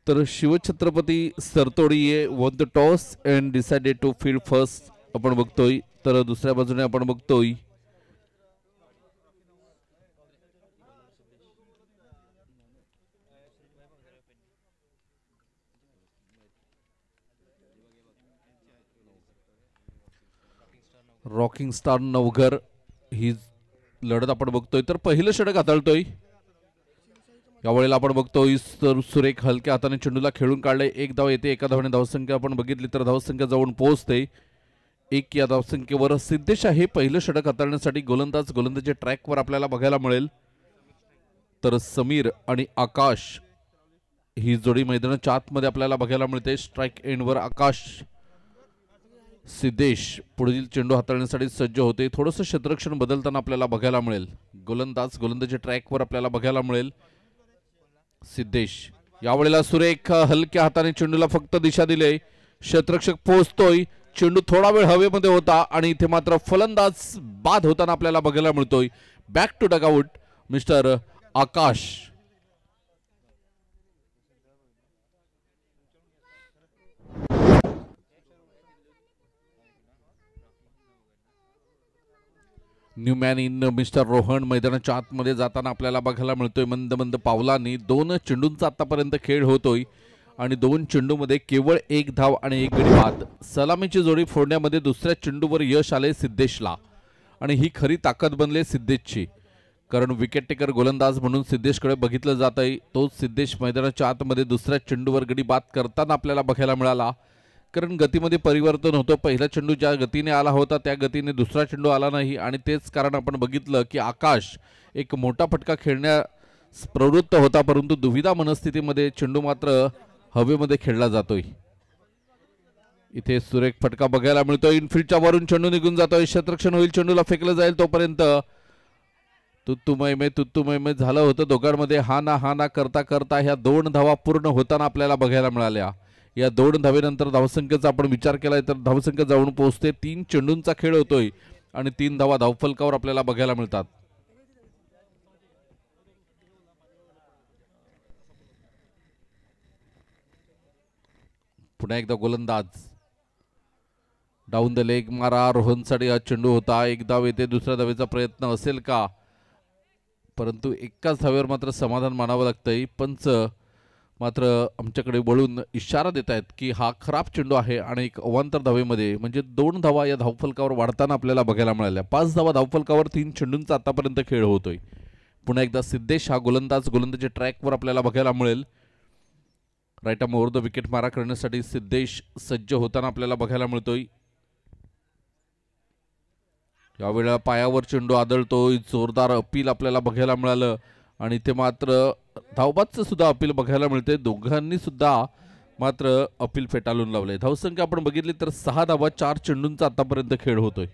तर शिवछत्रपती सरतोडीये won the toss and decided to field first आपण बघतोय. तर दुसऱ्या बाजूने आपण बघतोय रॉकिंग स्टार नवघर ही लढत आपण बघतोय. तर पहिलं षटक हाताळतोय यावेळेला आपण बघतोय. सुरेख हलक्या हाताने चेंडूला खेळून काढले. एक धाव येते. एका धावाने धावसंख्या आपण बघितली तर धावसंख्या जाऊन पोहोचते एक या धावसंख्येवर. सिद्धेश आहे पहिलं षटक हाताळण्यासाठी गोलंदाज. गोलंदाजी ट्रॅकवर आपल्याला बघायला मिळेल. तर समीर आणि आकाश ही जोडी मैदानाच्या आतमध्ये आपल्याला बघायला मिळते. स्ट्राईक एंडवर आकाश. सिद्धेश पुढील चेंडू हाताळण्यासाठी सज्ज होते. थोडंसं क्षेत्ररक्षण बदलताना आपल्याला बघायला मिळेल. गोलंदाज गोलंदाजी ट्रॅकवर आपल्याला बघायला मिळेल. सिद्धेश यावेळेला सुरेख हलक्या हाताने चेंडूला फक्त दिशा दिले. क्षेत्ररक्षक पोहोचतोय. चेंडू थोडा वेळ हवेमध्ये होता आणि इथे मात्र फलंदाज बाद होताना आपल्याला बघायला मिळतोय. Back to dugout mister Aakash. New man in mister Rohan मैदानाच्या आतमध्ये जाताना आपल्याला बघायला मिळतोय. मंद मंद पावलांनी 2 चेंडूंचा आतापर्यंत खेळ होतोय आणि 2 चेंडूमध्ये केवळ 1 धाव आणि 1 गडी बाद. सलामीची जोडी फोडण्यामध्ये दुसऱ्या चेंडूवर यश आले सिद्धेशला आणि ही खरी ताकद बनले सिद्धेशची. कारण विकेट टेकर गोलंदाज म्हणून सिद्धेशकडे बघितलं जात आहे. तोच सिद्धेश मैदानाच्या आतमध्ये दुसऱ्या चेंडूवर गडी बाद करताना आपल्याला बघायला मिळाला. कारण गतीमध्ये परिवर्तन होतं. पहिला चेंडू ज्या गतीने आला होता त्या गतीने दुसरा चेंडू आला नाही आणि तेच कारण आपण बघितलं की आकाश एक मोठा फटका खेळण्यास प्रवृत्त होता, परंतु दुविधा मनस्थितीमध्ये चेंडू मात्र हवेमध्ये खेळला जातोय. इथे सुरेख फटका बघायला मिळतोय. इनफिल्डच्या वरून चेंडू निघून जातोय. क्षेत्ररक्षण होईल. चेंडूला फेकलं जाईल तोपर्यंत तुत्तुमयमे झालं होतं दोघांमध्ये. हा ना करता करता ह्या 2 धावा पूर्ण होताना आपल्याला बघायला मिळाल्या. या 2 धावेनंतर धावसंख्येचा आपण विचार केलाय तर धावसंख्या जाऊन पोहोचते. 3 चेंडूंचा खेळ होतोय आणि 3 धावा धावफलकावर आपल्याला बघायला मिळतात. पुन्हा एकदा गोलंदाज डाऊन द लेग मारा. रोहनसाठी हा चेंडू होता. 1 धाव येते. दुसऱ्या धावेचा प्रयत्न असेल का, परंतु एकाच धावेवर मात्र समाधान मानावं लागतंय. पंच मात्र आमच्याकडे वळून इशारा देत आहेत की हा खराब चेंडू आहे आणि एक अवांतर धावेमध्ये म्हणजे 2 धावा या धावफलकावर वाढताना आपल्याला बघायला मिळाल्या. 5 धावा धावफलकावर 3 चेंडूंचा आतापर्यंत खेळ होतोय. पुन्हा एकदा सिद्धेश हा गोलंदाज. गोलंदाजी ट्रॅकवर आपल्याला बघायला मिळेल. Right arm over the wicket मारा करण्यासाठी सिद्धेश सज्ज होताना आपल्याला बघायला मिळतोय. यावेळेला पायावर चेंडू आदळतोय. जोरदार अपील आपल्याला बघायला मिळालं आणि ते मात्र धावबादचं सुद्धा अपील बघायला मिळते. दोघांनी सुद्धा मात्र अपील फेटाळून लावले. धावसंख्या आपण बघितली तर 6 धावा 4 चेंडूंचा आतापर्यंत खेळ होतोय.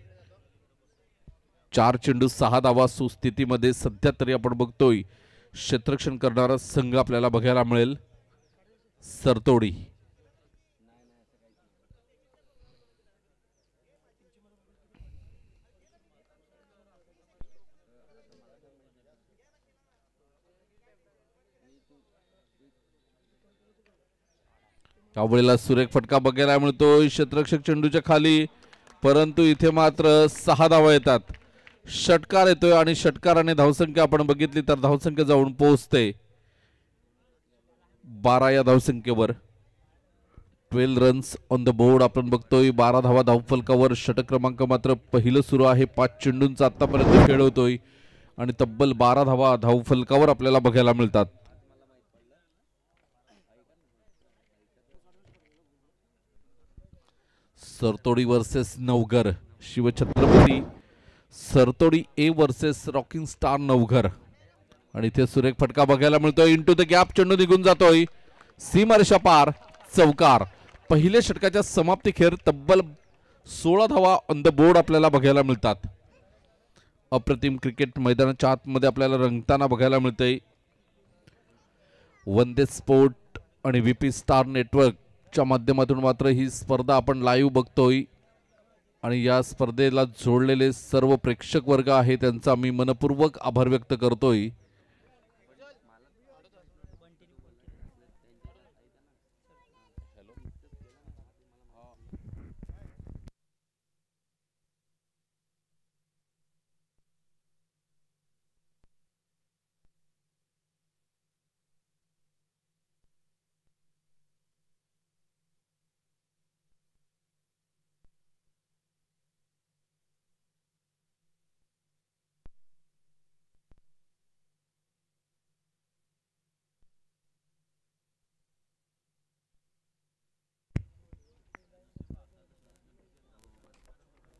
4 चेंडू 6 धावा सुस्थितीमध्ये सध्या तरी आपण बघतोय क्षेत्ररक्षण करणारा संघ आपल्याला बघायला मिळेल. सरतोडी यावेळेला सुरेख फटका बघायला मिळतोय क्षेत्ररक्षक चेंडूच्या खाली, परंतु इथे मात्र 6 धावा येतात. षटकार येतोय आणि षटकाराने धावसंख्या आपण बघितली तर धावसंख्या जाऊन पोहोचते 12 या धावसंख्येवर. 12 रन्स ऑन द बोर्ड आपण बघतोय. 12 धावा धावफलकावर. षटक क्रमांक मात्र पहिलं सुरू आहे. 5 चेंडूंचा आतापर्यंत खेळ होतोय आणि तब्बल 12 धावा धावफलकावर आपल्याला बघायला मिळतात. Sartodi versus Navghar. Shivchhatrapati Sartodi A versus rocking star Navghar. आणि इथे सुरेख फटका बघायला मिळतोय. इंटू द गॅप चेंडू निघून जातोय. सीमारेषा पार. चौकार. पहिल्या षटकाच्या समाप्तीखेर तब्बल 16 धावा ऑन द बोर्ड आपल्याला बघायला मिळतात. अप्रतिम क्रिकेट मैदानाच्या आतमध्ये आपल्याला रंगताना बघायला मिळतंय. वंदे स्पोर्ट आणि व्हीपी स्टार नेटवर्कच्या माध्यमातून मात्र ही स्पर्धा आपण लाईव्ह बघतोय आणि या स्पर्धेला जोडलेले सर्व प्रेक्षक वर्ग आहे त्यांचा मी मनपूर्वक आभार व्यक्त करतोय.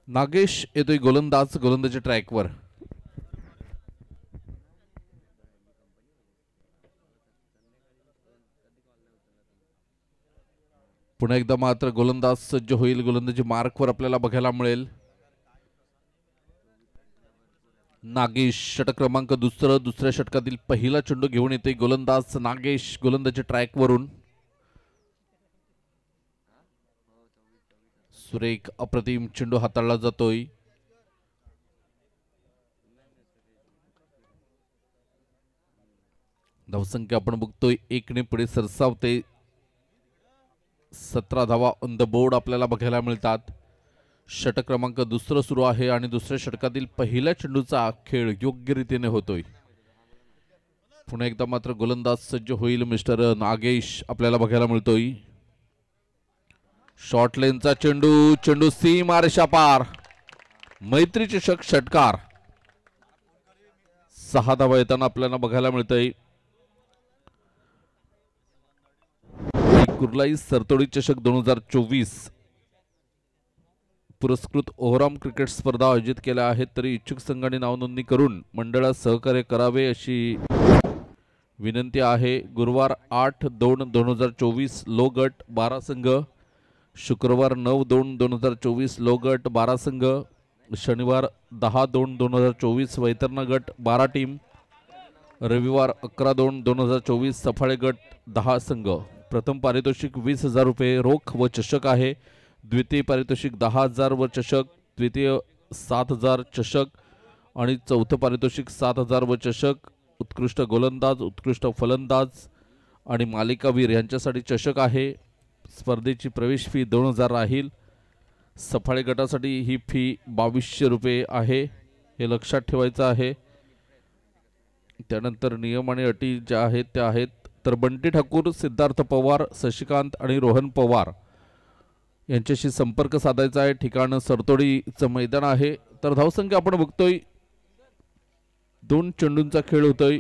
नागेश येतोय गोलंदाज. गोलंदाजी ट्रॅकवर. पुन्हा एकदा मात्र गोलंदाज सज्ज होईल. गोलंदाजी मार्कवर आपल्याला बघायला मिळेल. नागेश षटक क्रमांक दुसऱ्या षटकातील पहिला चेंडू घेऊन येते गोलंदाज नागेश गोलंदाजी ट्रॅकवरून. सुरेख अप्रतिम चेंडू हाताळला जातोय. धावसंख्या आपण बघतोय 1 ने पुढे सरसावते. 17 धावा ऑन द बोर्ड आपल्याला बघायला मिळतात. षटक क्रमांक दुसरं सुरू आहे आणि दुसऱ्या षटकातील पहिल्या चेंडूचा खेळ योग्य रीतीने होतोय. पुन्हा एकदा मात्र गोलंदाज सज्ज होईल. मिस्टर नागेश आपल्याला बघायला मिळतोय. शॉर्ट लेनचा चेंडू सीमारेषा पार. मैत्री चषक षटकार. 6 धावा येताना आपल्याला बघायला मिळतंय. कुर्लाई सरतोडी चषक 2024 पुरस्कृत ओहराम क्रिकेट स्पर्धा आयोजित केल्या आहेत. तरी इच्छुक संघाने नाव नोंदणी करून मंडळात सहकार्य करावे अशी विनंती आहे. गुरुवार 8/2/2024 लो गट 12 संघ. शुक्रवार 9/2/2024 लो गट 12 संघ. शनिवार 10/2/2024 वैतरणा गट 12 टीम. रविवार 11/2/2024 सफाळे गट 10 संघ. प्रथम पारितोषिक 20,000 रुपये रोख व चषक आहे. द्वितीय पारितोषिक 10,000 व चषक. द्वितीय 7,000 चषक आणि चौथं पारितोषिक 7,000 व चषक. उत्कृष्ट गोलंदाज, उत्कृष्ट फलंदाज आणि मालिकावीर यांच्यासाठी चषक आहे. स्पर्धेची प्रवेश फी 2,000 राहील. सफाळे गटासाठी ही फी 2200 रुपये आहे. हे लक्षात ठेवायचं आहे. त्यानंतर नियम आणि अटी ज्या आहेत त्या आहेत. तर बंटी ठाकूर, सिद्धार्थ पवार, शशिकांत आणि रोहन पवार यांच्याशी संपर्क साधायचा आहे. ठिकाण सरतोडीचं मैदान आहे. तर धावसंख्या आपण बघतोय 2 चेंडूंचा खेळ होतोय.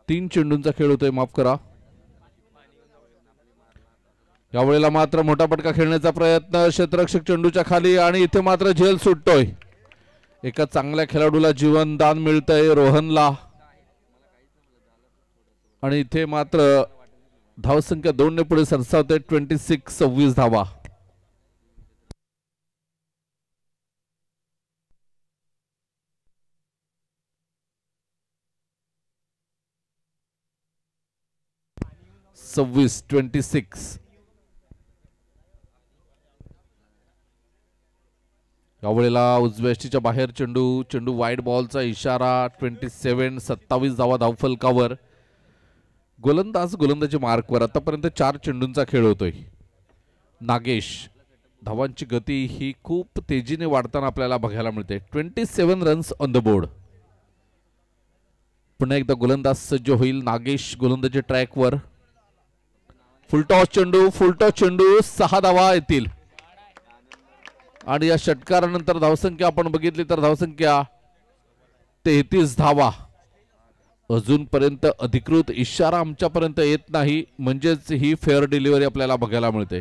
3 चेंडूंचा खेळ होतोय, माफ करा. यावेळेला मात्र मोठा फटका खेळण्याचा प्रयत्न. क्षेत्ररक्षक चेंडूच्या खाली आणि इथे मात्र झेल सुटतोय. एका चांगल्या खेळाडूला जीवनदान मिळतंय रोहनला. आणि इथे मात्र धावसंख्या 2 ने पुढे सरसावते. 26 धावा. सव्वीस 26. यावेळेला उजव्या यष्टीच्या बाहेर चेंडू वाईड बॉलचा इशारा. 27 धावा धावफलकावर. गोलंदाज गोलंदाजी मार्कवर आतापर्यंत 4 चेंडूंचा खेळ होतोय. नागेश, धावांची गती ही खूप तेजीने वाढताना आपल्याला बघायला मिळते. 27 रन्स ऑन द बोर्ड. पुन्हा एकदा गोलंदाज सज्ज होईल. नागेश गोलंदाजी ट्रॅकवर. फुलटॉस चेंडू 6 धावा येतील आणि या षटकारानंतर धावसंख्या आपण बघितली तर धावसंख्या 33 धावा. अजूनपर्यंत अधिकृत इशारा आमच्यापर्यंत येत नाही, म्हणजेच ही फेअर डिलिव्हरी आपल्याला बघायला मिळते.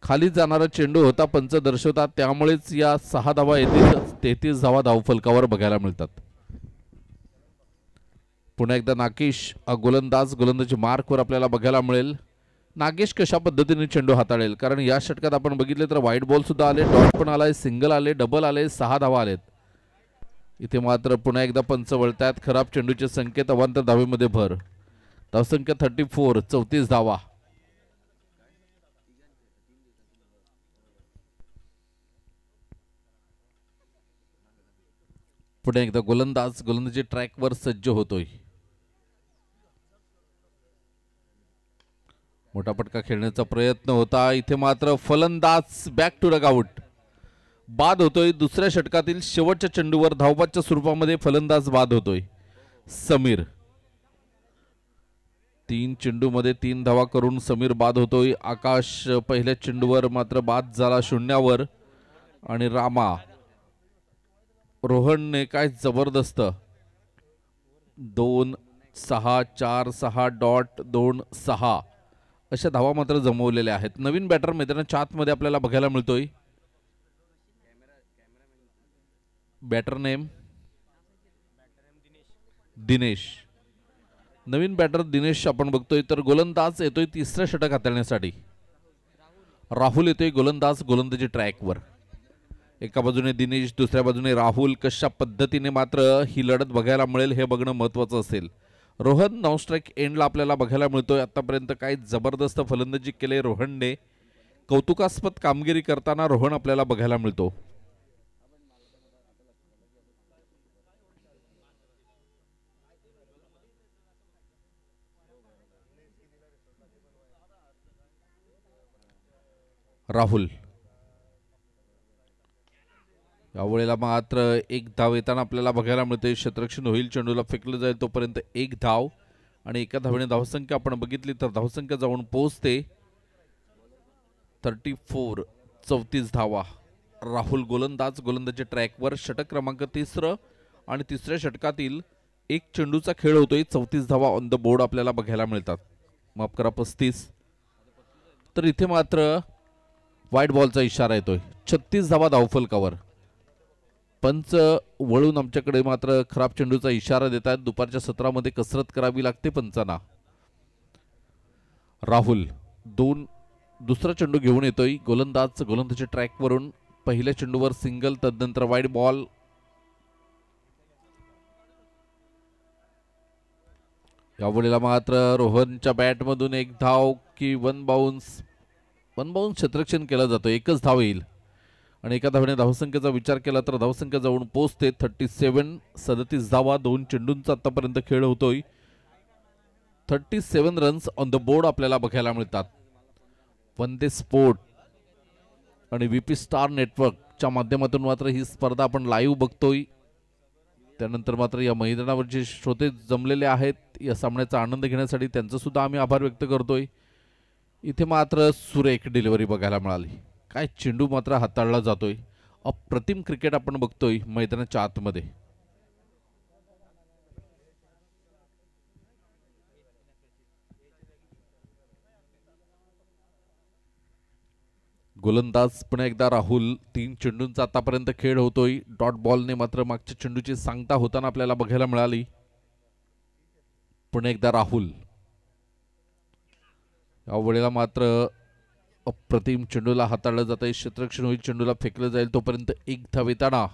खाली जाणारा चेंडू होता पंच दर्शवतात, त्यामुळेच या 6 धावा येतील. 33 धावा धावफलकावर बघायला मिळतात. पुन्हा एकदा नागेश गोलंदाज गोलंदाजी मार्कवर आपल्याला बघायला मिळेल. नागेश कशा पद्धतीने चेंडू हाताळेल, कारण या षटकात आपण बघितले तर व्हाईट बॉल सुद्धा आले, डॉट पण आलाय, सिंगल आले, डबल आले, 6 धावा आलेत. इथे मात्र पुन्हा एकदा पंच वळतायत. खराब चेंडूचे संकेत, अवांतर धावेमध्ये भर. धावसंख्या 34, 34 धावा. पुढे एकदा गोलंदाज गोलंदाजी ट्रॅकवर सज्ज होतोय. मोठा पटका खेळण्याचा प्रयत्न होता. इथे मात्र फलंदाज बॅक टू डगआउट. बाद होतोय. दुसऱ्या षटकातील शेवटच्या चेंडूवर धावबादच्या स्वरूपामध्ये फलंदाज बाद होतोय. समीर 3 चेंडूमध्ये 3 धावा करून समीर बाद होतोय. आकाश पहिल्या चेंडूवर मात्र बाद झाला शून्यावर. आणि रामा, रोहनने काय जबरदस्त 2-6-4-6.2-6 अशा धावा मात्र जमवलेल्या आहेत. नवीन बॅटर मैदानाच्या आतमध्ये आपल्याला बघायला मिळतोय. Batter name Dinesh. नवीन बॅटर दिनेश आपण बघतोय. तर गोलंदाज येतोय तिसऱ्या षटक हाताळण्यासाठी. राहुल येतोय गोलंदाज गोलंदाजी ट्रॅकवर. एका बाजूने दिनेश, दुसऱ्या बाजूने राहुल. कशा पद्धतीने मात्र ही लढत बघायला मिळेल हे बघणं महत्त्वाचं असेल. रोहन नॉन स्ट्राईक एंडला आपल्याला बघायला मिळतोय. आतापर्यंत काय जबरदस्त फलंदाजी केले रोहनने. कौतुकास्पद कामगिरी करताना रोहन आपल्याला बघायला मिळतो. राहुल यावेळेला मात्र 1 धाव येताना आपल्याला बघायला मिळते. क्षेत्ररक्षण होईल, चेंडूला फेकलं जाईल तोपर्यंत 1 धाव. आणि एका धावेने धावसंख्या आपण बघितली तर धावसंख्या जाऊन पोहोचते 34, 34 धावा. राहुल गोलंदाज गोलंदाजी ट्रॅकवर. षटक क्रमांक 3 आणि तिसऱ्या षटकातील 1 चेंडूचा खेळ होतोय. 34 धावा ऑन द बोर्ड आपल्याला बघायला मिळतात. माफ करा 35. तर इथे मात्र व्हाईट बॉलचा इशारा येतोय. 36 धावा धावफलकावर. पंच वळून आमच्याकडे मात्र खराब चेंडूचा इशारा देतात. दुपारच्या सत्रामध्ये कसरत करावी लागते पंचांना. राहुल दुसरा चेंडू घेऊन येतोय. गोलंदाज गोलंदाजी ट्रॅकवरून. पहिल्या चेंडूवर सिंगल, तदनंतर वाईड बॉल. यावेळेला मात्र रोहनच्या बॅटमधून 1 धाव की 1 बाउन्स क्षेत्ररक्षण केलं जातं. 1च धाव येईल. आणि एका धावेने धावसंख्येचा विचार केला तर धावसंख्या जाऊन पोहोचते 37, 37 धावा. 2 चेंडूंचा आतापर्यंत खेळ होतोय. 37 रन्स ऑन द बोर्ड आपल्याला बघायला मिळतात. वंदे स्पोर्ट आणि VP स्टार नेटवर्कच्या माध्यमातून मात्र ही स्पर्धा आपण लाईव्ह बघतोय. त्यानंतर मात्र या मैदानावर जे श्रोते जमलेले आहेत या सामन्याचा आनंद घेण्यासाठी त्यांचा सुद्धा आम्ही आभार व्यक्त करतोय. इथे मात्र सुरेख डिलिव्हरी बघायला मिळाली. काय चेंडू मात्र हाताळला जातोय. अप्रतिम क्रिकेट आपण बघतोय मैदानाच्या आतमध्ये. गोलंदाज पुन्हा एकदा राहुल. 3 चेंडूंचा आतापर्यंत खेळ होतोय. डॉट बॉलने मात्र मागच्या चेंडूची सांगता होताना आपल्याला बघायला मिळाली. पुन्हा एकदा राहुल. यावेळेला मात्र अप्रतिम चेंडूला हाताळलं जात आहे. क्षेत्ररक्षण होईल, चेंडूला फेकलं जाईल तोपर्यंत 1 धाव येताना.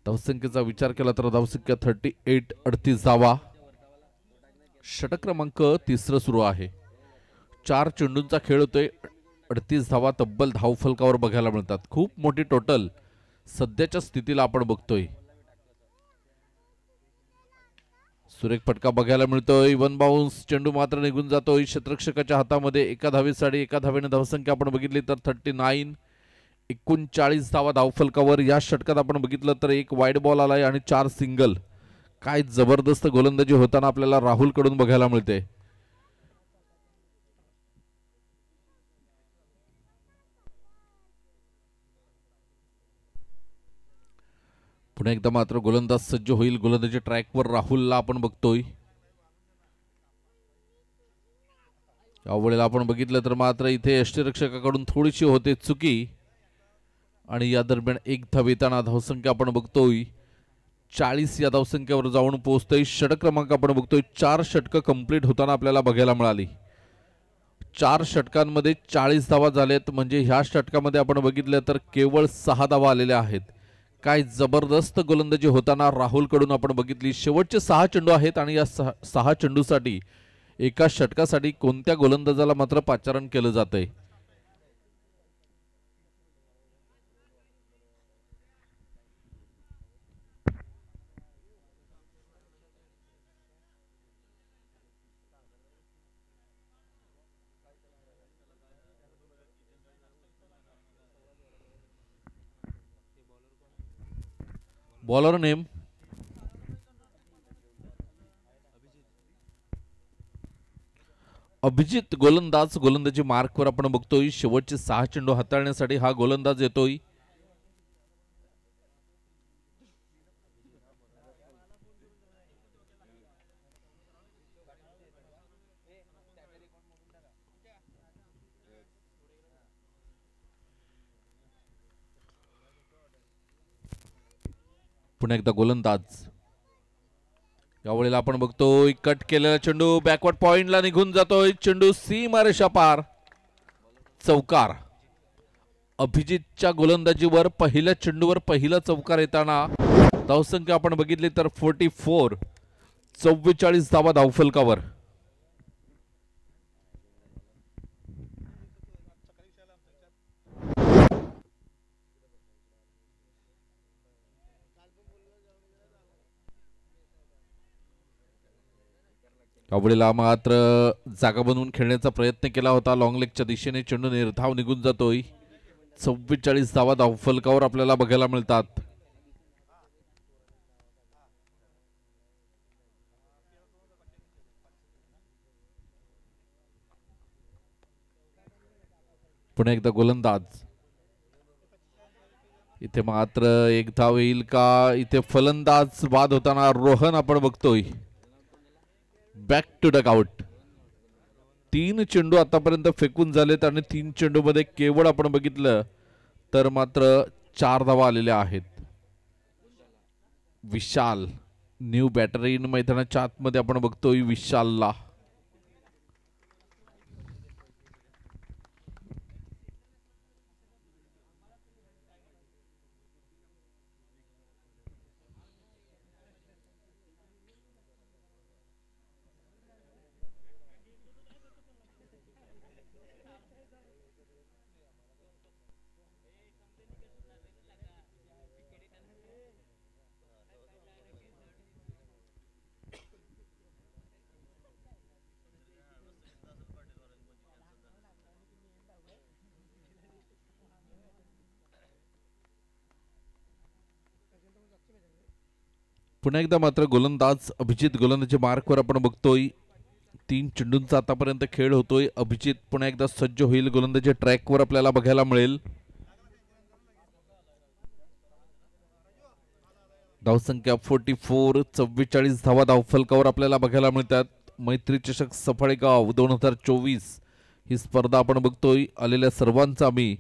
धावसंख्येचा विचार केला तर धावसंख्या 38, 38 धावा. षटक क्रमांक 3 सुरू आहे. 4 चेंडूंचा खेळ होतोय. 38 धावा तब्बल धावफलकावर बघायला मिळतात. खूप मोठी टोटल सध्याच्या स्थितीला आपण बघतोय. सुरेख फटका बघायला मिळतोय. वन बाउन्स चेंडू मात्र निघून जातोय क्षेत्ररक्षकाच्या हातामध्ये. एका धावेसाठी एका धावेने धावसंख्या आपण बघितली तर 39. 39 धावा धावफलकावर. या षटकात आपण बघितलं तर एक वाईड बॉल आलाय आणि 4 सिंगल. काय जबरदस्त गोलंदाजी होताना आपल्याला राहुल कडून बघायला मिळते. पुन्हा एकदा मात्र गोलंदाज सज्ज होईल. गोलंदाजी ट्रॅकवर राहुलला आपण बघतोय. यावेळेला आपण बघितलं तर मात्र इथे यष्टीरक्षकाकडून थोडीशी होते चुकी आणि या दरम्यान एक धाव येताना धावसंख्या आपण बघतोय 40 या धावसंख्येवर जाऊन पोहोचतोय. षटक क्रमांक आपण बघतोय 4 षटकं कंप्लीट होताना आपल्याला बघायला मिळाली. 4 षटकांमध्ये 40 धावा झालेत. म्हणजे ह्या षटकामध्ये आपण बघितलं तर केवळ 6 धावा आलेल्या आहेत. काय जबरदस्त गोलंदाजी होताना राहुल कडून आपण बघितली. शेवटचे 6 चेंडू आहेत आणि या 6 चेंडूसाठी एका षटकासाठी कोणत्या गोलंदाजाला मात्र पाचारण केलं जातंय. Bowler name Abhijit. गोलंदाज. गोलंदाजी मार्कवर आपण बघतोय. शेवटचे 6 चेंडू हाताळण्यासाठी हा गोलंदाज येतोय. पुन्हा एकदा गोलंदाज. यावेळेला आपण बघतोय कट केलेला चेंडू बॅकवर्ड पॉइंटला निघून जातोय. चेंडू सीमारेषा पार. चौकार. अभिजितच्या गोलंदाजीवर पहिल्या चेंडूवर पहिला चौकार येताना धावसंख्या आपण बघितली तर 44. 44 धावा धावफलकावर. यावेळेला मात्र जागा बनवून खेळण्याचा प्रयत्न केला होता. लॉंग लेगच्या दिशेने चेंडू निर्धाव निघून जातोय. 44 धावा धावफलकावर आपल्याला बघायला मिळतात. पुन्हा एकदा गोलंदाज. इथे मात्र एक धाव येईल का. इथे फलंदाज बाद होताना रोहन आपण बघतोय. Back to duck out. 3 चेंडू आतापर्यंत फेकून झालेत आणि 3 चेंडू मध्ये केवळ आपण बघितलं तर मात्र 4 धावा आलेल्या आहेत. विशाल न्यू बॅटरी इन मैदानाच्या आतमध्ये आपण बघतोय विशालला. पुन्हा एकदा मात्र गोलंदाज अभिजित. गोलंदाजी मार्कवर आपण बघतोय. 3 चेंडूंचा आतापर्यंत खेळ होतोय. अभिजित पुन्हा एकदा सज्ज होईल. गोलंदाजी ट्रॅकवर आपल्याला बघायला मिळेल. धावसंख्या 44. 44 धावा धावफलकावर आपल्याला बघायला मिळतात. मैत्री चषक सफाळेगाव 2024 ही स्पर्धा आपण बघतोय. आलेल्या सर्वांचं आम्ही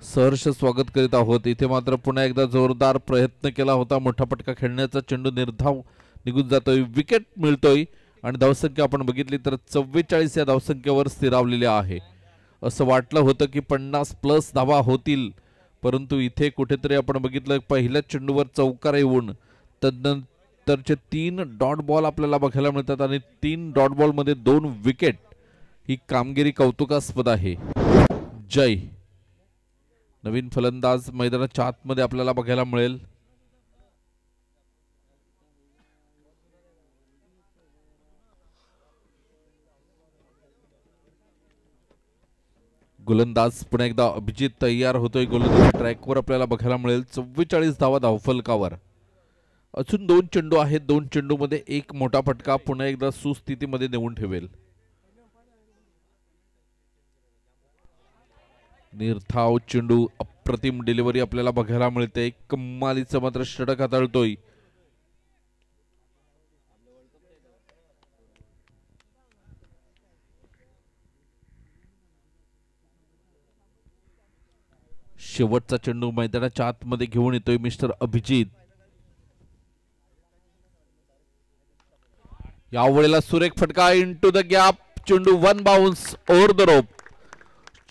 सहर्ष स्वागत करीत आहोत. इथे मात्र पुन्हा एकदा जोरदार प्रयत्न केला होता मोठा पटका खेळण्याचा. चेंडू निर्धाव निघून जातोय. विकेट मिळतोय आणि धावसंख्या आपण बघितली तर 44 या धावसंख्येवर स्थिरावलेली आहे. असं वाटलं होतं की 50+ धावा होतील, परंतु इथे कुठेतरी आपण बघितलं पहिल्या चेंडूवर चौकार येऊन तदनंतरचे 3 डॉट बॉल आपल्याला बघायला मिळतात आणि 3 डॉट बॉल मध्ये 2 विकेट. ही कामगिरी कौतुकास्पद आहे. जय. नवीन फलंदाज मैदानाच्या आतमध्ये आपल्याला बघायला मिळेल. गोलंदाज पुन्हा एकदा अभिजित तयार होतोय गोलंदाजी ट्रॅकवर आपल्याला बघायला मिळेल. 44 धावा धावफलकावर. अजून 2 चेंडू आहेत. 2 चेंडूमध्ये एक मोठा फटका पुन्हा एकदा सुस्थितीमध्ये नेऊन ठेवेल. निर्धाव चेंडू, अप्रतिम डिलिव्हरी आपल्याला बघायला मिळते. कमालीचं मात्र षटक हाताळतोय. शेवटचा चेंडू मैदानाच्या आतमध्ये घेऊन येतोय मिस्टर अभिजित. यावेळेला सुरेख फटका इनटू द गॅप. चेंडू 1 बाउन्स ओव्हर द रोप.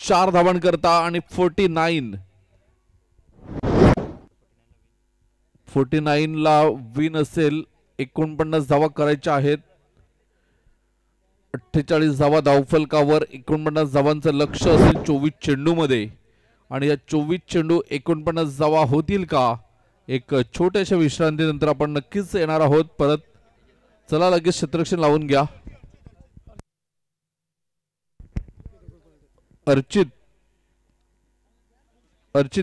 4 धावण करता आणि 49 ला विन असेल. 49 धावा करायच्या आहेत. 48 धावा धावफलकावर. 49 धावांचं लक्ष असेल 24 चेंडू मध्ये. आणि या 24 चेंडू 49 धावा होतील का? एक छोट्याशा विश्रांतीनंतर आपण नक्कीच येणार आहोत परत. चला लगेच क्षेत्ररक्षण लावून घ्या. अर्चित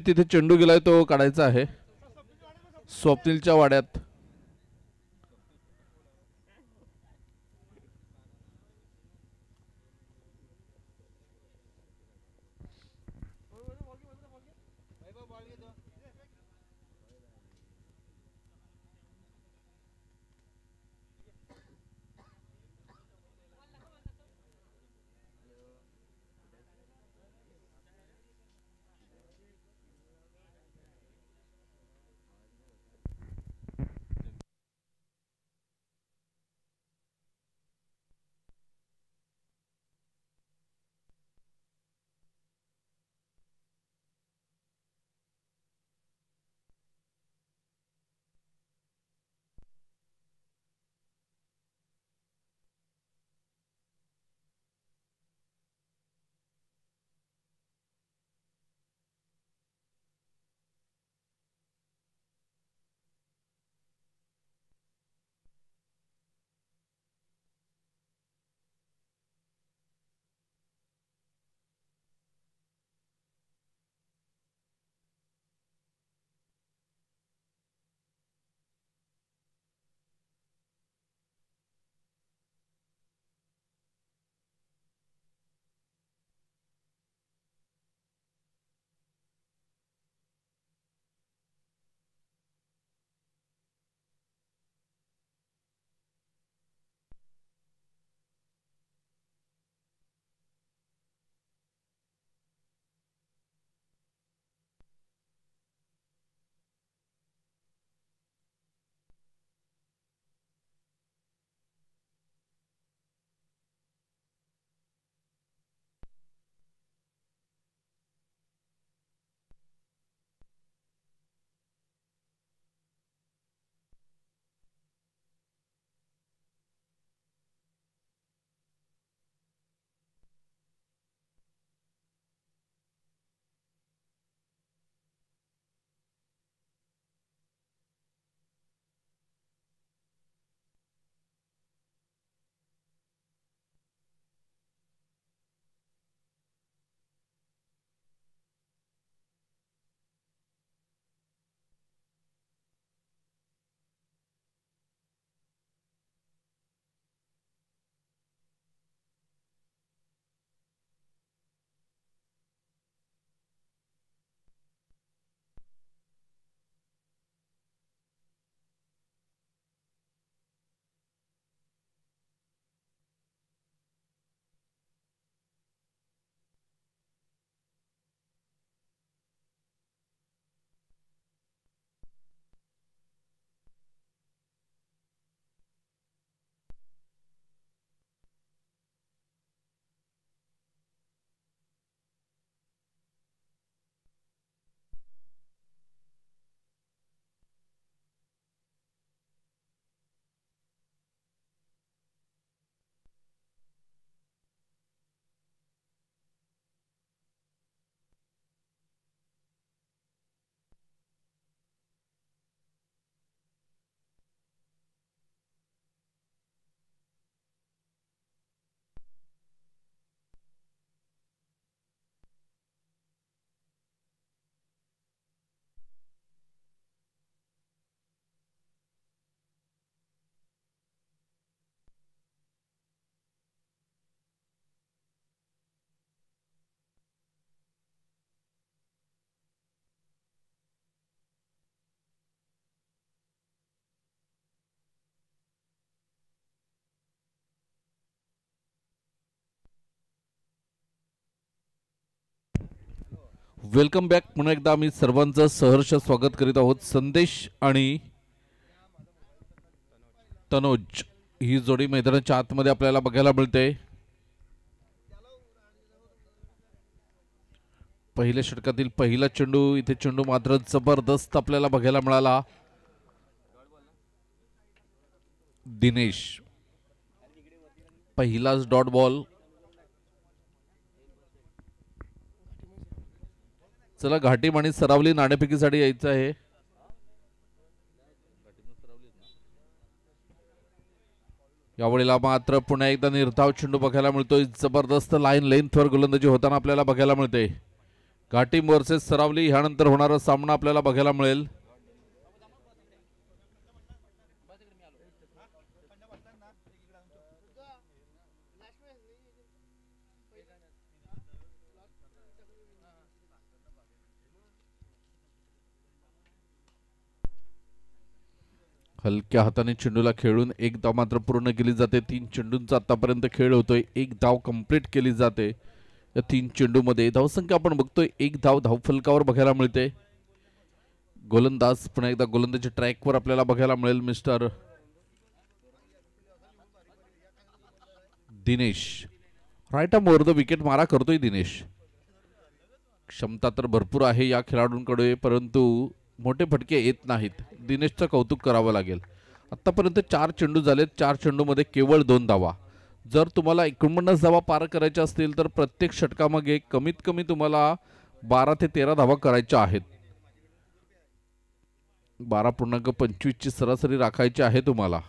तिथे चेंडू गेलाय, तो काढायचा आहे. स्वप्नीलच्या वाड्यात. Welcome back. पुन्हा एकदा आम्ही सर्वांचं सहर्ष स्वागत करीत आहोत. संदेश आणि तनोज ही जोडी मैदानाच्या आतमध्ये आपल्याला बघायला मिळते. पहिल्या षटकातील पहिला चेंडू, इथे चेंडू मात्र जबरदस्त आपल्याला बघायला मिळाला. दिनेश पहिलाच डॉट बॉल. चला घाटीम आणि सरावली नाणेफेकीसाठी यायचं आहे. यावेळेला मात्र पुन्हा एकदा निर्धाव चेंडू बघायला मिळतोय. जबरदस्त लाईन लेंथवर गोलंदाजी होताना आपल्याला बघायला मिळते. घाटीम वर्सेस सरावली ह्यानंतर होणारा सामना आपल्याला बघायला मिळेल. हलक्या हाताने चेंडूला खेळून एक धाव मात्र पूर्ण केली जाते. 3 चेंडूंचा आतापर्यंत खेळ होतोय. एक धाव कंप्लीट केली जाते. या 3 चेंडूमध्ये धावसंख्या आपण बघतोय. एक धाव धावफलकावर बघायला मिळते. गोलंदाज पुन्हा एकदा गोलंदाजी ट्रॅकवर आपल्याला बघायला मिळेल. Mister Dinesh right arm over the wicket मारा करतोय दिनेश. क्षमता तर भरपूर आहे या खेळाडूंकडे, परंतु मोठे फटके येत नाहीत. दिनेशचं कौतुक करावं लागेल. आतापर्यंत 4 चेंडू झालेत. 4 चेंडूमध्ये केवळ 2 धावा. जर तुम्हाला 49 धावा पार करायच्या असतील तर प्रत्येक षटकामागे कमीत कमी तुम्हाला 12 ते 13 धावा करायच्या आहेत. 12.25 ची सरासरी राखायची आहे तुम्हाला.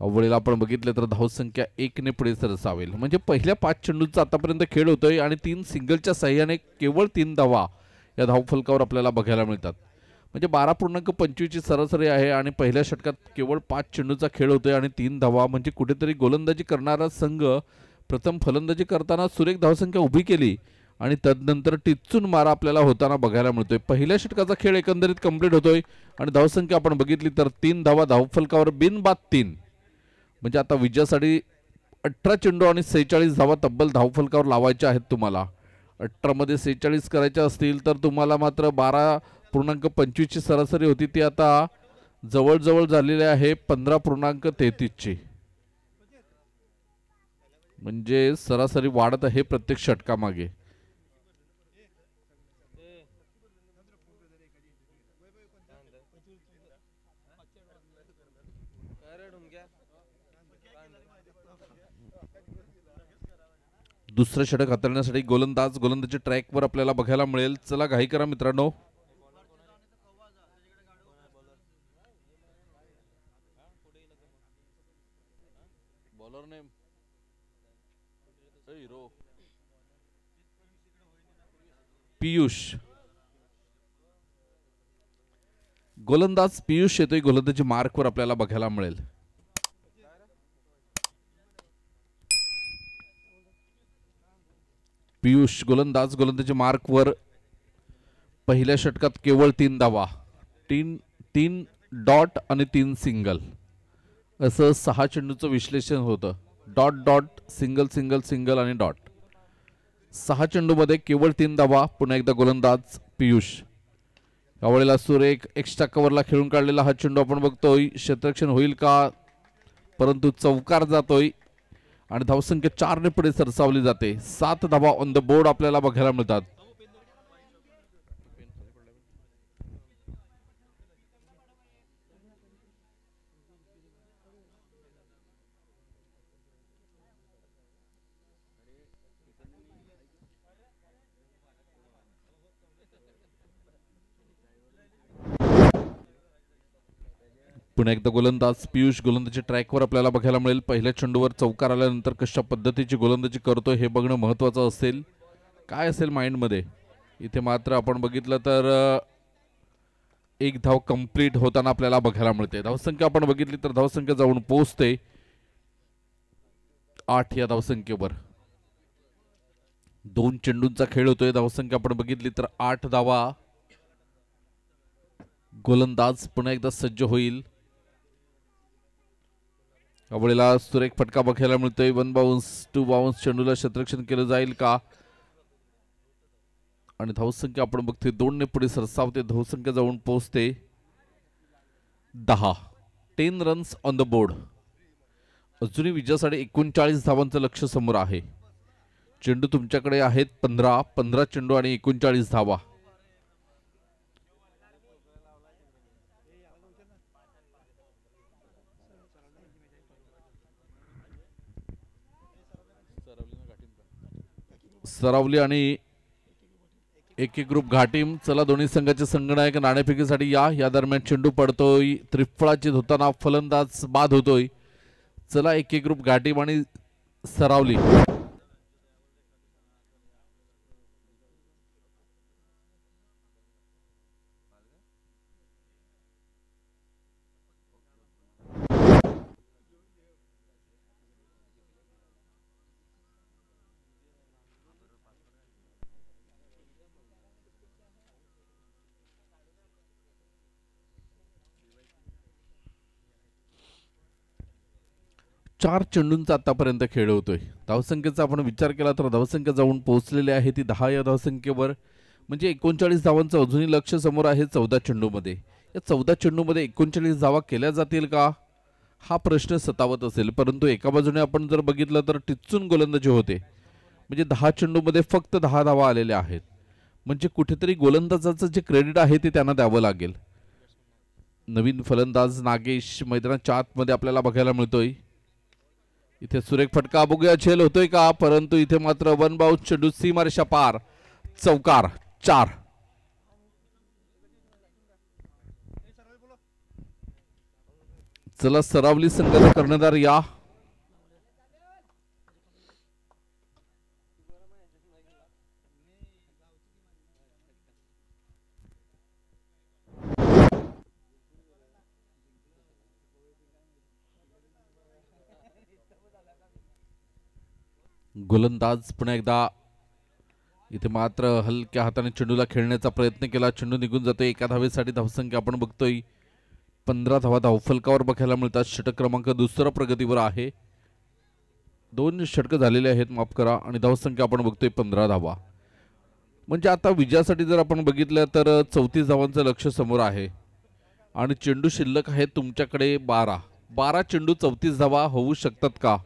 अवळीला आपण बघितलं तर धावसंख्या 1 ने पुढे सरसावेल. म्हणजे पहिल्या 5 चेंडूंचा आतापर्यंत खेळ होतोय आणि 3 सिंगलच्या साह्याने केवळ 3 धावा या धावफलकावर आपल्याला बघायला मिळतात. म्हणजे 12.25 ची सरासरी आहे आणि पहिल्या षटकात केवळ 5 चेंडूचा खेळ होतोय आणि 3 धावा. म्हणजे कुठेतरी गोलंदाजी करणारा संघ प्रथम फलंदाजी करताना सुरेख धावसंख्या उभी केली आणि तदनंतर टिच्चून मारा आपल्याला होताना बघायला मिळतोय. पहिल्या षटकाचा खेळ एकंदरीत कंप्लीट होतोय आणि धावसंख्या आपण बघितली तर 3 धावा धावफलकावर बिनबाद 3. म्हणजे आता विजयासाठी 18 चेंडू आणि 46 धावा तब्बल धावफलकावर लावायच्या आहेत तुम्हाला. 18 मध्ये 46 करायच्या असतील तर तुम्हाला मात्र 12.25 ची सरासरी होती, ती आता जवळजवळ झालेली आहे 15.33 ची. म्हणजे सरासरी वाढत आहे प्रत्येक षटकामागे. दुसरं षटक हाताळण्यासाठी गोलंदाज गोलंदाजी ट्रॅकवर आपल्याला बघायला मिळेल. चला घाई करा मित्रांनो. पियुष गोलंदाज पियुष येतोय. गोलंदाजी मार्कवर आपल्याला बघायला मिळेल. पियुष गोलंदाज गोलंदाजी मार्कवर. पहिल्या षटकात केवळ 3 धावा, 3 डॉट आणि 3 सिंगल असं 6 चेंडूचं विश्लेषण होतं. Dot dot single single single आणि डॉट. 6 चेंडूमध्ये केवळ 3 धावा. पुन्हा एकदा गोलंदाज पियुष. यावेळेला सुरेख एक्स्ट्रा कव्हरला खेळून काढलेला हा चेंडू आपण बघतोय. क्षेत्ररक्षण होईल का, परंतु चौकार जातोय आणि धावसंख्या 4 ने पुढे सरसावली जाते. 7 धावा ऑन द बोर्ड आपल्याला बघायला मिळतात. पुन्हा एकदा गोलंदाज पियुष गोलंदाजी ट्रॅकवर आपल्याला बघायला मिळेल. पहिल्या चेंडूवर चौकार आल्यानंतर कशा पद्धतीची गोलंदाजी करतोय हे बघणं महत्त्वाचं असेल. काय असेल माइंडमध्ये. इथे मात्र आपण बघितलं तर एक धाव कंप्लीट होताना आपल्याला बघायला मिळते. धावसंख्या आपण बघितली तर धावसंख्या जाऊन पोहोचते 8 या धावसंख्येवर. 2 चेंडूंचा खेळ होतोय. धावसंख्या आपण बघितली तर 8 धावा. गोलंदाज पुन्हा एकदा सज्ज होईल. यावेळेला सुरेख फटका बघायला मिळतोय. 1 बाउन्स 2 बाउन्स चेंडूला क्षेत्ररक्षण केलं जाईल का. आणि धावसंख्या आपण बघतोय 2 ने पुढे सरसावते. धावसंख्या जाऊन पोहोचते 10. 10 रन्स ऑन द बोर्ड. अजूनही विजयासाठी 39 धावांचं लक्ष समोर आहे. चेंडू तुमच्याकडे आहेत 15 चेंडू आणि 39 धावा. सरावली आणि एक ग्रुप घाटीम. चला दोन्ही संघाचे संघनायक नाणेफेकीसाठी या दरम्यान चेंडू पडतोय. त्रिफळाची धुताना फलंदाज बाद होतोय. चला एक ग्रुप घाटीम आणि सरावली. चार चेंडूंचा आतापर्यंत खेळ होतोय. धावसंख्येचा आपण विचार केला तर धावसंख्या जाऊन पोहोचलेली आहे ती 10 या धावसंख्येवर. म्हणजे 39 धावांचं अजूनही लक्ष समोर आहे 14 चेंडूमध्ये. या 14 चेंडूमध्ये 39 धावा केल्या जातील का हा प्रश्न सतावत असेल. परंतु एका बाजूने आपण जर बघितलं तर टिच्चून गोलंदाजी होते. म्हणजे 10 चेंडूमध्ये फक्त 10 धावा आलेल्या आहेत. म्हणजे कुठेतरी गोलंदाजाचं जे क्रेडिट आहे ते त्यांना द्यावं लागेल. नवीन फलंदाज नागेश मैदानाच्या आतमध्ये आपल्याला बघायला मिळतोय. इथे सुरेख फटका बघूया झेल होतोय का. परंतु इथे मात्र वन बाउंस चेंडू सीमारेषा पार. चौकार 4. चला सरावली संघाचा कर्णधार या. गोलंदाज पुन्हा एकदा. इथे मात्र हलक्या हाताने चेंडूला खेळण्याचा प्रयत्न केला. चेंडू निघून जातोय. एका धावेसाठी धावसंख्या आपण बघतोय 15 धावा धावफलकावर बघायला मिळतात. षटक क्रमांक 2 प्रगतीवर आहे. 2 षटक झालेले आहेत माफ करा. आणि धावसंख्या आपण बघतोय 15 धावा. म्हणजे आता विजयासाठी जर आपण बघितलं तर 34 धावांचं लक्ष समोर आहे. आणि चेंडू शिल्लक आहे तुमच्याकडे 12 चेंडू 34 धावा होऊ शकतात का.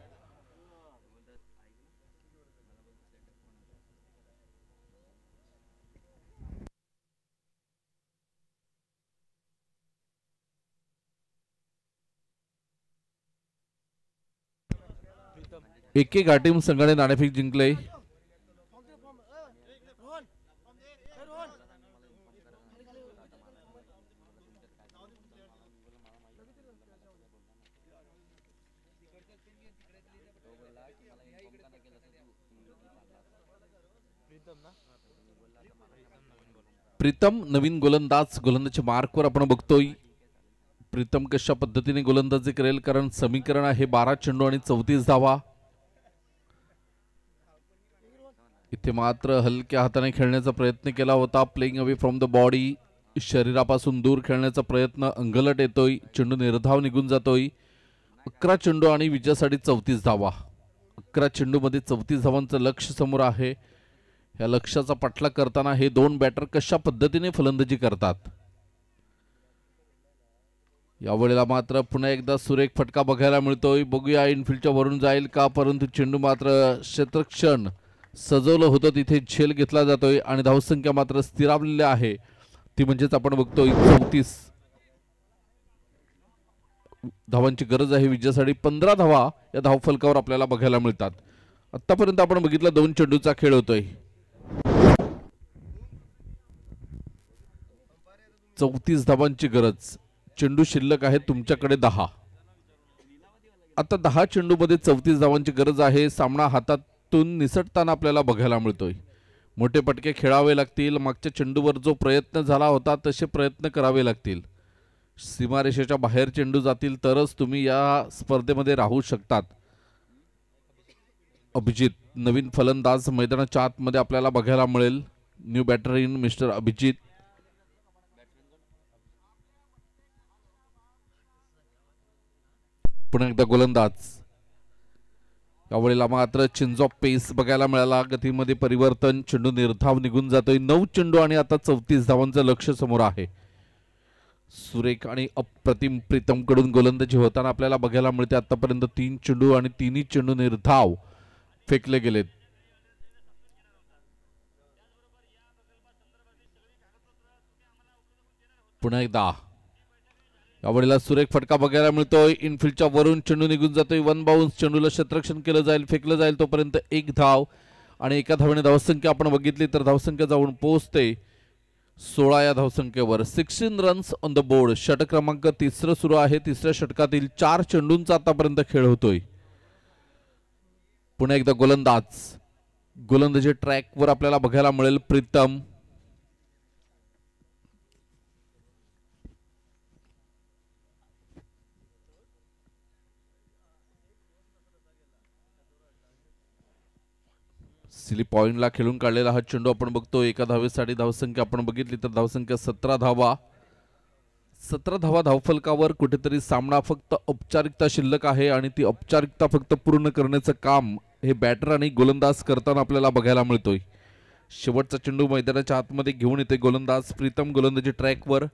एके घाटीम संघाने नाणेफेक जिंकले. प्रीतम नवीन गोलंदाज मार्कवर आपण बघतोय. प्रीतम कशा पद्धतीने गोलंदाजी करेल कारण समीकरण आहे 12 चेंडू आणि 34 धावा. इथे मात्र हलक्या हाताने खेळण्याचा प्रयत्न केला होता. Playing away from the body. शरीरापासून दूर खेळण्याचा प्रयत्न. अंगलट येतोय. चेंडू निर्धाव निघून जातोय. 11 चेंडू आणि विजयासाठी 34 धावा. 11 चेंडूमध्ये 34 धावांचं लक्ष समोर आहे. या लक्ष्याचा पाठलाग करताना हे 2 बॅटर कशा पद्धतीने फलंदाजी करतात. यावेळेला मात्र पुन्हा एकदा सुरेख फटका बघायला मिळतोय. बघूया इनफिल्डच्या वरून जाईल का. परंतु चेंडू मात्र क्षेत्रक्षण सजवलं होतं तिथे झेल घेतला जातोय. आणि धावसंख्या मात्र स्थिरावलेली आहे. ती म्हणजेच आपण बघतोय 34 धावांची गरज आहे विजयासाठी. 15 धावा या धावफलकावर आपल्याला बघायला मिळतात. आतापर्यंत आपण बघितलं 2 चेंडूचा खेळ होतोय. 34 धावांची गरज. चेंडू शिल्लक आहे तुमच्याकडे 10. आता 10 चेंडूमध्ये 34 धावांची गरज आहे. सामना हातातून निसटताना आपल्याला बघायला मिळतोय. मोठे पटके खेळावे लागतील. मागच्या चेंडूवर जो प्रयत्न झाला होता तसे प्रयत्न करावे लागतील. सीमारेषेच्या बाहेर चेंडू जातील तरच तुम्ही या स्पर्धेमध्ये राहू शकतात. अभिजित नवीन फलंदाज मैदानाच्या आतमध्ये आपल्याला बघायला मिळेल. New batter in mister Abhijit. पुन्हा एकदा गोलंदाज. यावेळेला मात्र चेंज ऑफ पेस बघायला मिळाला. गतीमध्ये परिवर्तन, चेंडू निर्धाव निघून जातोय. 9 चेंडू आणि आता 34 धावांचं लक्ष समोर आहे. सुरेख आणि अप्रतिम प्रीतम कडून गोलंदाजी होताना आपल्याला बघायला मिळते. आतापर्यंत 3 चेंडू आणि तिन्ही चेंडू निर्धाव फेकले गेलेत. पुन्हा एकदा यावेळेला सुरेख फटका बघायला मिळतोय. इनफिल्डच्या वरून चेंडू निघून जातोय. वन बाउन्स, चेंडूला क्षेत्ररक्षण केलं जाईल, फेकलं जाईल. तोपर्यंत 1 धाव आणि एका धावेने धावसंख्या आपण बघितली तर धावसंख्या जाऊन पोहोचते 16 या धावसंख्येवर. 16 रन्स ऑन द बोर्ड. षटक क्रमांक 3 सुरू आहे. तिसऱ्या षटकातील 4 चेंडूंचा आतापर्यंत खेळ होतोय. पुन्हा एकदा गोलंदाजी ट्रॅकवर आपल्याला बघायला मिळेल. प्रीतम सिली पॉइंटला खेळून काढलेला हा चेंडू आपण बघतो. एका धावेसाठी धावसंख्या आपण बघितली तर धावसंख्या 17 धावा. 17 धावा धावफलकावर. कुठेतरी सामना फक्त औपचारिकता शिल्लक आहे आणि ती औपचारिकता फक्त पूर्ण करण्याचं काम हे बॅटर आणि गोलंदाज करताना आपल्याला बघायला मिळतोय. शेवटचा चेंडू मैदानाच्या आतमध्ये घेऊन येते गोलंदाज प्रीतम. गोलंदाजी ट्रॅकवर.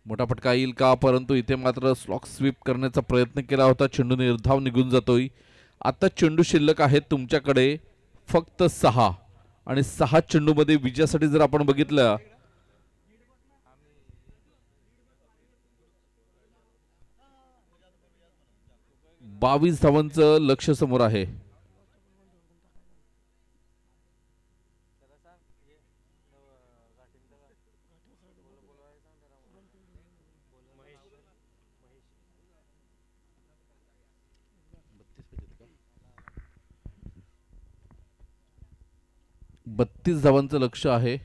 मोठा फटका येईल का? परंतु इथे मात्र स्लॉक स्वीप करण्याचा प्रयत्न केला होता. चेंडू निर्धाव निघून जातोय. आता चेंडू शिल्लक आहेत तुमच्याकडे फक्त 6 आणि 6 चेंडूमध्ये विजयासाठी जर आपण बघितलं 22 धावांचं लक्ष समोर आहे. बत्तीस धावांचं लक्ष आहे.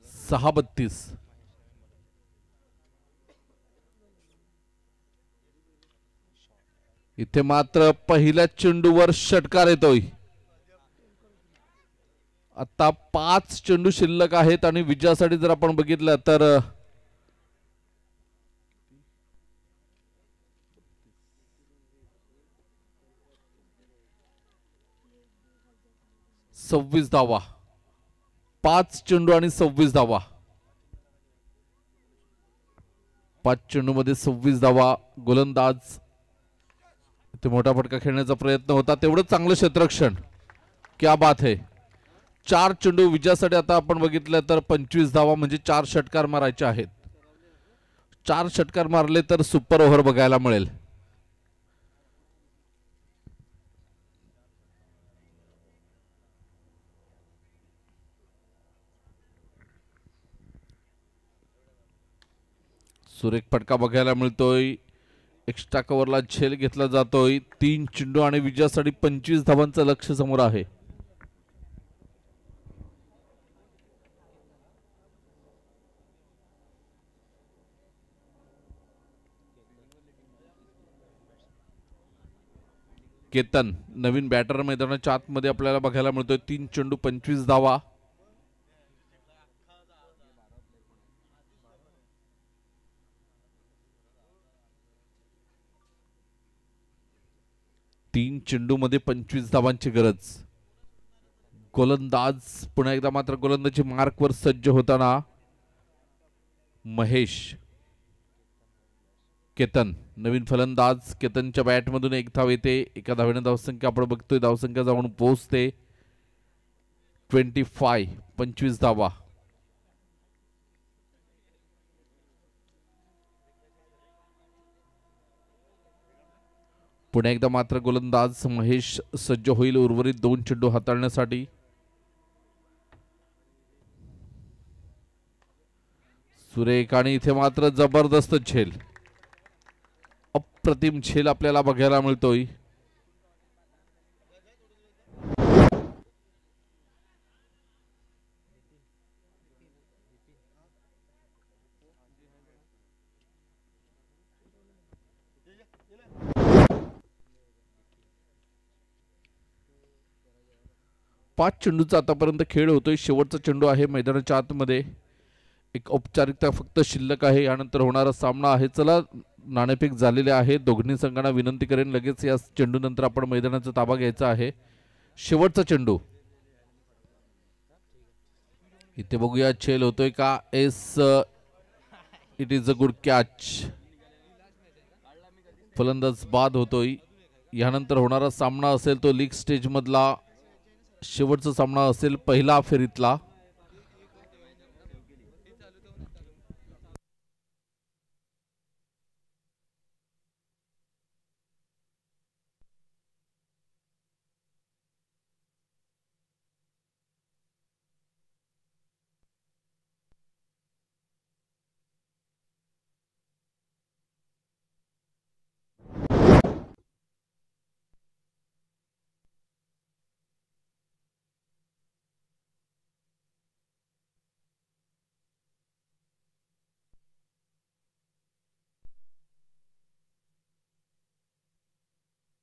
6-32. इथे मात्र पहिल्या चेंडूवर षटकार येतोय. आता 5 चेंडू शिल्लक आहेत आणि विजयासाठी जर आपण बघितलं तर 26 धावा. 5 चेंडू आणि 26 धावा. 5 चेंडू मध्ये 26 धावा. गोलंदाज ते मोठा फटका खेळण्याचा प्रयत्न होता. तेवढं चांगलं क्षेत्ररक्षण. क्या बात है. 4 चेंडू विजयासाठी आता आपण बघितलं तर 25 धावा म्हणजे 4 षटकार मारायचे आहेत. 4 षटकार मारले तर सुपर ओव्हर बघायला मिळेल. सुरेख फटका बघायला मिळतोय. एक्स्ट्रा कव्हरला झेल घेतला जातोय. 3 चेंडू आणि विजयासाठी 25 धावांचं लक्ष समोर आहे. केतन नवीन बॅटर मैदानाच्या आतमध्ये आपल्याला बघायला मिळतोय. 3 चेंडू 25 धावा. तीन चेंडू मध्ये 25 धावांची गरज. गोलंदाज पुन्हा एकदा मात्र गोलंदाजी मार्कवर सज्ज होताना महेश. केतन नवीन फलंदाज. केतनच्या बॅटमधून 1 धाव येते. एका धावेने धावसंख्या आपण बघतोय धावसंख्या जाऊन पोहोचते 25. 25 धावा. पुन्हा एकदा मात्र गोलंदाज महेश सज्ज होईल उर्वरित 2 चेंडू हाताळण्यासाठी. सुरेख आणि इथे मात्र जबरदस्त झेल. अप्रतिम झेल आपल्याला बघायला मिळतोय. पाच चेंडूचा आतापर्यंत खेळ होतोय. शेवटचा चेंडू आहे मैदानाच्या आतमध्ये. एक औपचारिकता फक्त शिल्लक आहे. यानंतर होणारा सामना आहे. चला नाणेफेक झालेले आहे. दोन्ही संघांना विनंती करेन लगेच या चेंडूनंतर आपण मैदानाचा ताबा घ्यायचा आहे. शेवटचा चेंडू इथे बघूया छेल होतोय का. It is a good catch. फलंदाज बाद होतोय. यानंतर होणारा सामना असेल तो लीग स्टेज मधला शेवटचा सामना असेल पहिला फेरीतला.